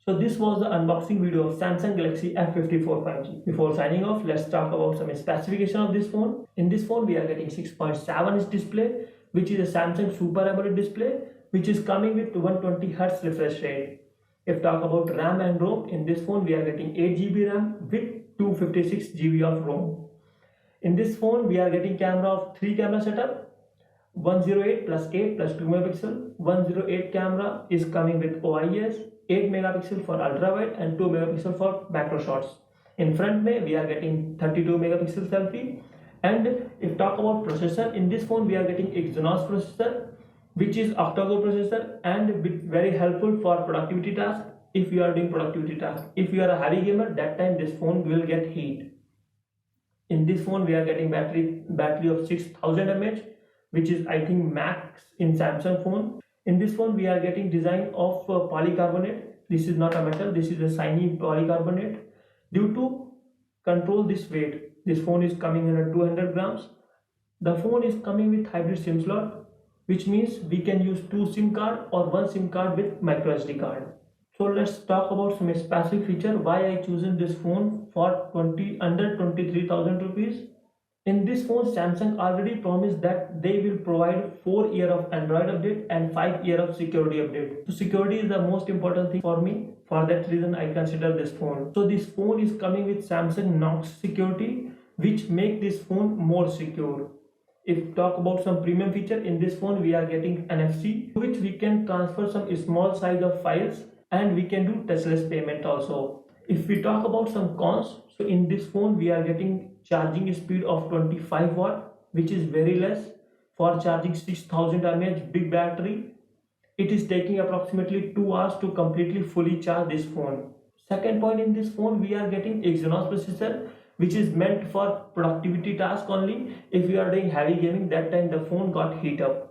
So this was the unboxing video of Samsung Galaxy F54 5G. Before signing off, let's talk about some specification of this phone. In this phone, we are getting 6.7-inch display, which is a Samsung Super AMOLED display, which is coming with 120Hz refresh rate. If talk about RAM and ROM, in this phone we are getting 8GB RAM with 256GB of ROM. In this phone, we are getting camera of 3 camera setup. 108 plus 8 plus 2 megapixel. 108 camera is coming with OIS, 8 megapixel for ultra wide and 2 megapixel for macro shots. In front we are getting 32 megapixel selfie. And if talk about processor, in this phone we are getting Exynos processor, which is octa-core processor and very helpful for productivity task. If you are doing productivity task, if you are a heavy gamer, that time this phone will get heat. In this phone we are getting battery of 6000 mAh, which is I think max in Samsung phone. In this phone we are getting design of polycarbonate. This is not a metal, this is a shiny polycarbonate. Due to control this weight, this phone is coming in at 200 grams. The phone is coming with hybrid SIM slot, which means we can use 2 SIM card or 1 SIM card with micro SD card. So let's talk about some specific feature why I chosen this phone for under 23,000 rupees. In this phone, Samsung already promised that they will provide 4 years of Android update and 5 years of security update. So security is the most important thing for me. For that reason, I consider this phone. So this phone is coming with Samsung Knox security, which make this phone more secure. If talk about some premium feature, in this phone we are getting NFC, which we can transfer some small size of files and we can do touchless payment also. If we talk about some cons, so in this phone we are getting charging speed of 25 watt, which is very less for charging 6000 mAh big battery. It is taking approximately 2 hours to completely fully charge this phone. Second point, in this phone we are getting Exynos processor, which is meant for productivity task only. If you are doing heavy gaming, that time the phone got heat up.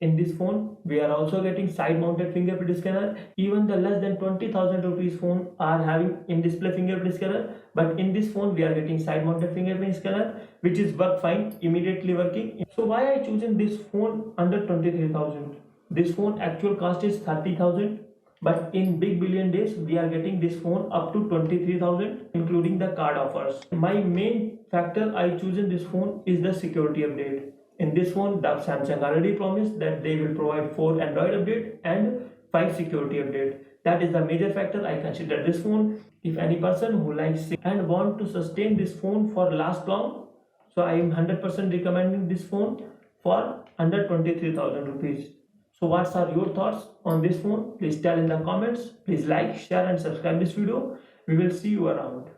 In this phone, we are also getting side-mounted fingerprint scanner. Even the less than 20,000 rupees phone are having in-display fingerprint scanner, but in this phone we are getting side-mounted fingerprint scanner, which is work fine, immediately working. So why I chosen this phone under 23,000? This phone actual cost is 30,000, but in Big Billion Days we are getting this phone up to 23,000, including the card offers. My main factor I chosen this phone is the security update. In this phone, Samsung already promised that they will provide 4 Android update and 5 security update. That is the major factor I consider this phone. If any person who likes it and want to sustain this phone for last long, so I am 100% recommending this phone for under 23,000 rupees. So what are your thoughts on this phone? Please tell in the comments. Please like, share and subscribe this video. We will see you around.